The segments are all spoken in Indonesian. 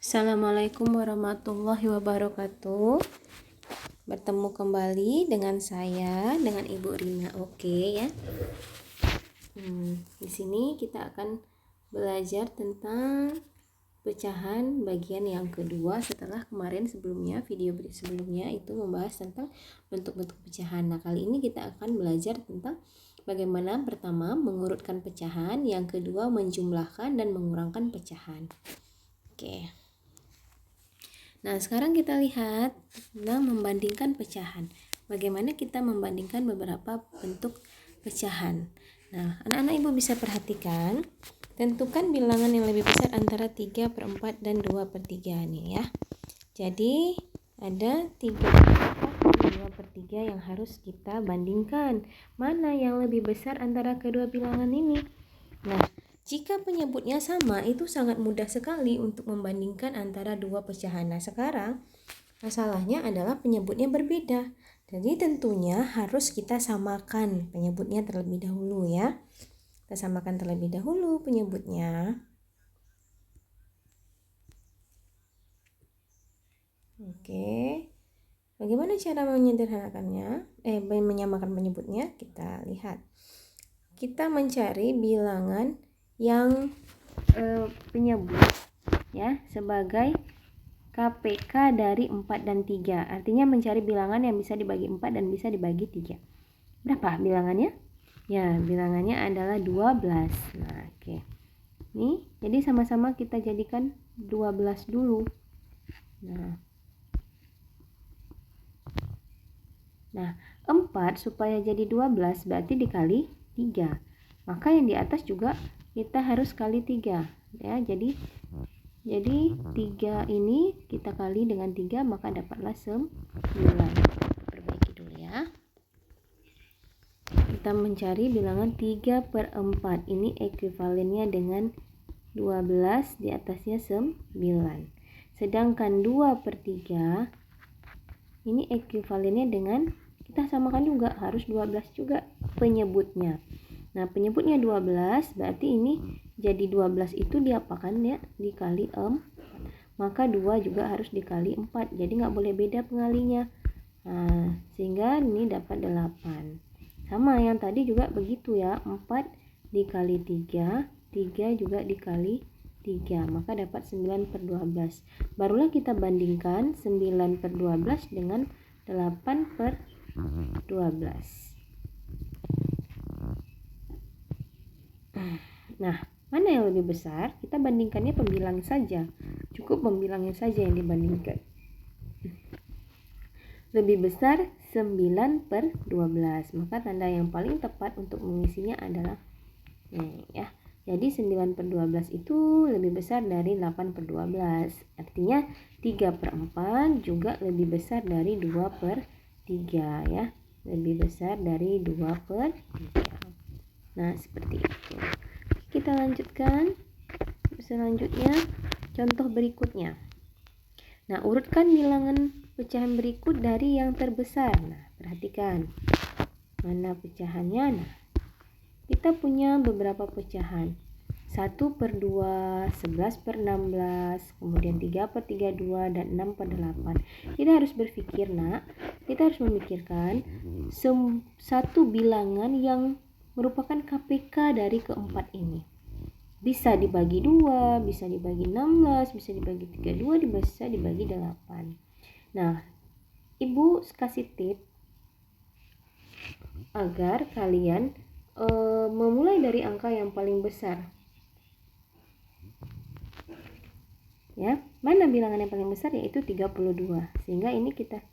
Assalamualaikum warahmatullahi wabarakatuh. Bertemu kembali dengan saya, dengan Ibu Rina. Oke ya. Di sini kita akan belajar tentang pecahan bagian yang kedua setelah kemarin video sebelumnya itu membahas tentang bentuk-bentuk pecahan. Nah, kali ini kita akan belajar tentang bagaimana pertama mengurutkan pecahan, yang kedua menjumlahkan dan mengurangkan pecahan. Oke. Nah, sekarang kita lihat tentang membandingkan pecahan. Bagaimana kita membandingkan beberapa bentuk pecahan. Nah, anak-anak Ibu bisa perhatikan, tentukan bilangan yang lebih besar antara 3/4 dan 2/3 nih ya. Jadi, ada 3/4 dan 2/3 yang harus kita bandingkan. Mana yang lebih besar antara kedua bilangan ini? Nah, jika penyebutnya sama, itu sangat mudah sekali untuk membandingkan antara dua pecahan. Nah, sekarang masalahnya adalah penyebutnya berbeda. Jadi tentunya harus kita samakan penyebutnya terlebih dahulu ya. Kita samakan terlebih dahulu penyebutnya. Oke. Bagaimana cara menyederhanakannya? Menyamakan penyebutnya? Kita lihat. Kita mencari bilangan yang penyebut ya sebagai KPK dari 4 dan 3. Artinya mencari bilangan yang bisa dibagi 4 dan bisa dibagi 3. Berapa bilangannya? Ya, bilangannya adalah 12. Nah, oke. Nih, jadi sama-sama kita jadikan 12 dulu. Nah, 4 supaya jadi 12 berarti dikali 3. Maka yang di atas juga kita harus kali 3 ya. Jadi 3 ini kita kali dengan 3 maka dapatlah 9. Perbaiki dulu ya. Kita mencari bilangan 3/4. Ini ekuivalennya dengan 12, di atasnya 9. Sedangkan 2/3 ini ekuivalennya dengan, kita samakan juga, harus 12 juga penyebutnya. Nah, penyebutnya 12, berarti ini jadi 12 itu diapakan ya? Dikali 4. Maka 2 juga harus dikali 4. Jadi nggak boleh beda pengalinya. Nah, sehingga ini dapat 8. Sama yang tadi juga begitu ya. 4 dikali 3, 3 juga dikali 3. Maka dapat 9/12. Barulah kita bandingkan 9/12 dengan 8/12. Nah, mana yang lebih besar? Kita bandingkannya pembilang saja. Cukup pembilangnya saja yang dibandingkan. Lebih besar 9/12. Maka tanda yang paling tepat untuk mengisinya adalah ya. Jadi 9/12 itu lebih besar dari 8/12. Artinya 3/4 juga lebih besar dari 2/3 ya. Lebih besar dari 2/3. Nah, seperti itu. Kita lanjutkan selanjutnya, contoh berikutnya. Nah, urutkan bilangan pecahan berikut dari yang terbesar. Nah, perhatikan mana pecahannya. Nah, kita punya beberapa pecahan. 1/2, 11/16, kemudian 3/32 dan 6/8. Kita harus berpikir, Nak. Kita harus memikirkan satu bilangan yang merupakan KPK dari keempat ini. Bisa dibagi 2, bisa dibagi 16, bisa dibagi 32, bisa dibagi 8. Nah, Ibu kasih tips agar kalian memulai dari angka yang paling besar. Ya, mana bilangan yang paling besar? Yaitu 32. Sehingga ini kita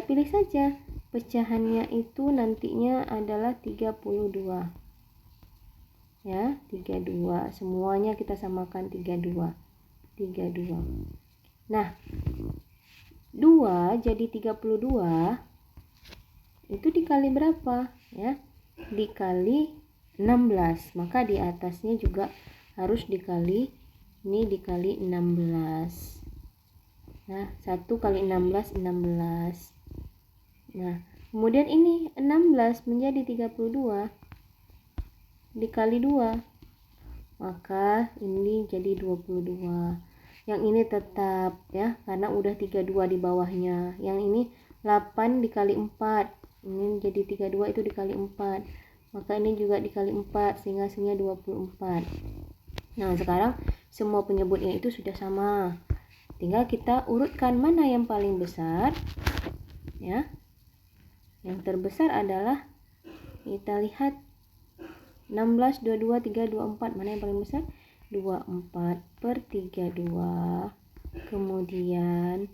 pilih saja. Pecahannya itu nantinya adalah 32. Ya, 32. Semuanya kita samakan 32. Nah, 2 jadi 32 itu dikali berapa? Ya, dikali 16. Maka di atasnya juga harus dikali, ini dikali 16. Nah, 1 kali 16, 16. Nah, kemudian ini 16 menjadi 32 dikali 2. Maka ini jadi 22. Yang ini tetap ya, karena udah 32 di bawahnya. Yang ini 8 dikali 4. Ini jadi 32 itu dikali 4. Maka ini juga dikali 4 sehingga hasilnya 24. Nah, sekarang semua penyebutnya itu sudah sama. Tinggal kita urutkan mana yang paling besar. Ya. Yang terbesar adalah kita lihat 16, 22, 3, 24. Mana yang paling besar? 24 per 32. Kemudian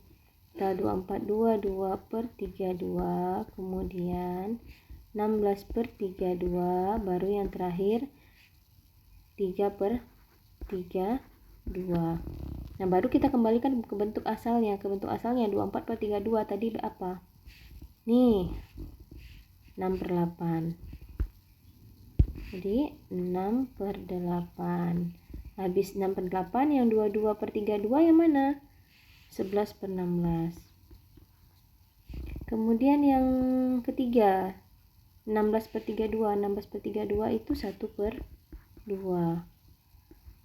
kita 24, 22 per 32. Kemudian 16 per 32. Baru yang terakhir 3 per 32. Nah, baru kita kembalikan ke bentuk asalnya. Ke bentuk asalnya 24 per 32. Tadi apa? Nih, 6 per 8. Jadi 6 per 8. Habis 6 per 8, yang 22 per 32 yang mana? 11 per 16. Kemudian yang ketiga 16 per 32. 16 per 32 itu 1 per 2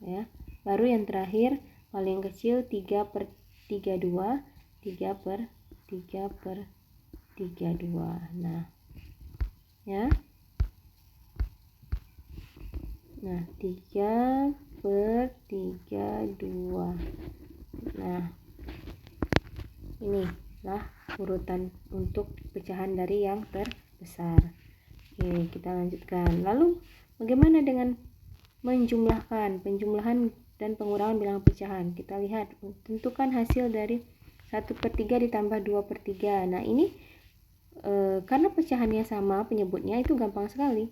ya. Baru yang terakhir paling kecil 3 per 32. 3 per 32. Nah ya, nah 3 per 32. Nah, inilah urutan untuk pecahan dari yang terbesar. Oke, kita lanjutkan. Lalu bagaimana dengan menjumlahkan, penjumlahan dan pengurangan bilangan pecahan? Kita lihat, tentukan hasil dari 1 per 3 ditambah 2 per 3. Nah, ini karena pecahannya sama, penyebutnya itu gampang sekali.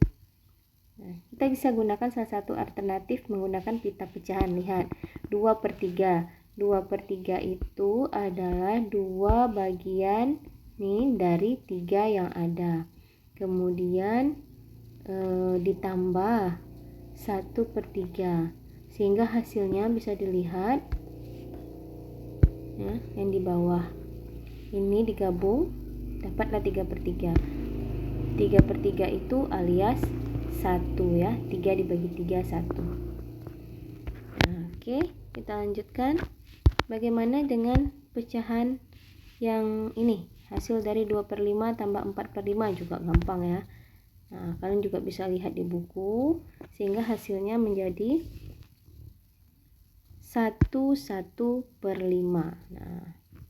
Nah, kita bisa gunakan salah satu alternatif menggunakan pita pecahan. Lihat, 2 per 3. 2 per 3 itu adalah 2 bagian nih dari 3 yang ada. Kemudian ditambah 1 per 3. Sehingga hasilnya bisa dilihat ya, yang di bawah. Ini digabung, dapatlah 3 per 3. 3 per 3 itu alias 1 ya, 3 dibagi 3 1. Nah, oke, kita lanjutkan. Bagaimana dengan pecahan yang ini? Hasil dari 2 per 5 tambah 4 per 5 juga gampang ya. Nah, kalian juga bisa lihat di buku sehingga hasilnya menjadi 1 per 5. Nah,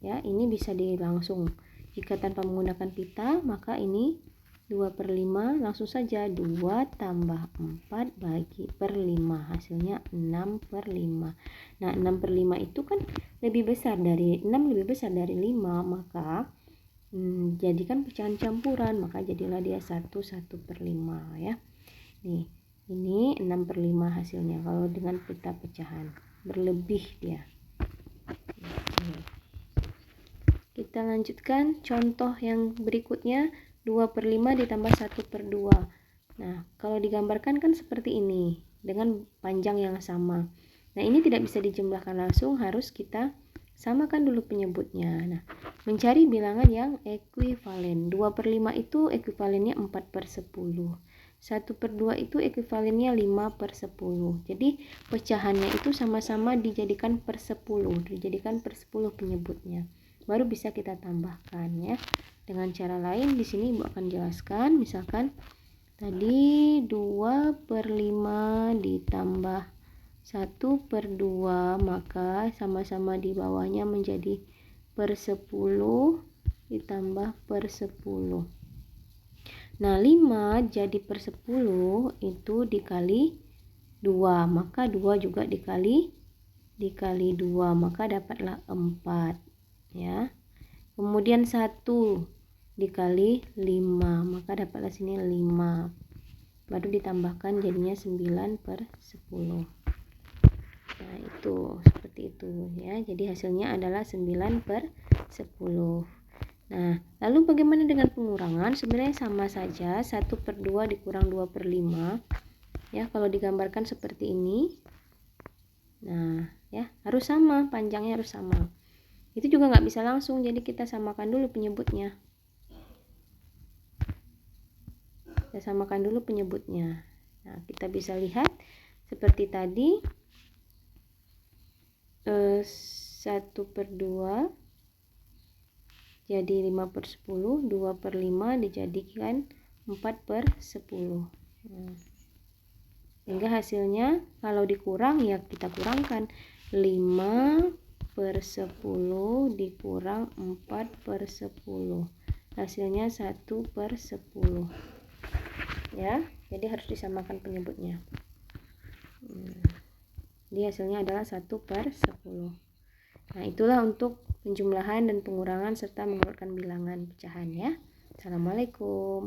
ya, ini bisa langsung. Jika tanpa menggunakan pita, maka ini 2 per 5, langsung saja 2 tambah 4 bagi per 5, hasilnya 6 per 5. Nah, 6 per 5 itu kan lebih besar dari 6, lebih besar dari 5, maka jadikan pecahan campuran, maka jadilah dia 1 per 5 ya. Nih, ini 6 per 5 hasilnya kalau dengan pita pecahan, berlebih dia. Kita lanjutkan contoh yang berikutnya. 2 per 5 ditambah 1 per 2. Nah, kalau digambarkan kan seperti ini, dengan panjang yang sama. Nah, ini tidak bisa dijumlahkan langsung, harus kita samakan dulu penyebutnya. Nah, mencari bilangan yang ekuivalen. 2 per 5 itu ekuivalennya 4 per 10. 1 per 2 itu ekuivalennya 5 per 10. Jadi, pecahannya itu sama-sama dijadikan per 10. Dijadikan per 10 penyebutnya. Baru bisa kita tambahkan ya. Dengan cara lain di sini Ibu akan jelaskan. Misalkan tadi 2 per 5 ditambah 1 per 2, maka sama-sama di bawahnya menjadi per 10 ditambah per 10. Nah, 5 jadi per 10 itu dikali 2, maka 2 juga dikali 2, maka dapatlah 4 ya. Kemudian 1 dikali 5, maka dapatlah sini 5. Baru ditambahkan jadinya 9 per 10. Nah, itu seperti itu ya. Jadi hasilnya adalah 9 per 10. Nah, lalu bagaimana dengan pengurangan? Sebenarnya sama saja, 1 per 2 dikurang 2 per 5. Ya, kalau digambarkan seperti ini. Nah, ya, harus sama, panjangnya harus sama. Itu juga nggak bisa langsung, jadi kita samakan dulu penyebutnya. Kita samakan dulu penyebutnya. Nah, kita bisa lihat seperti tadi 1/2 jadi 5/10, 2/5 dijadikan 4/10. Sehingga hasilnya kalau dikurang ya kita kurangkan, 5/10 dikurang 4/10, hasilnya 1/10 ya. Jadi harus disamakan penyebutnya. Jadi hasilnya adalah 1/10. Nah, itulah untuk penjumlahan dan pengurangan serta mengeluarkan bilangan pecahan ya. Assalamualaikum.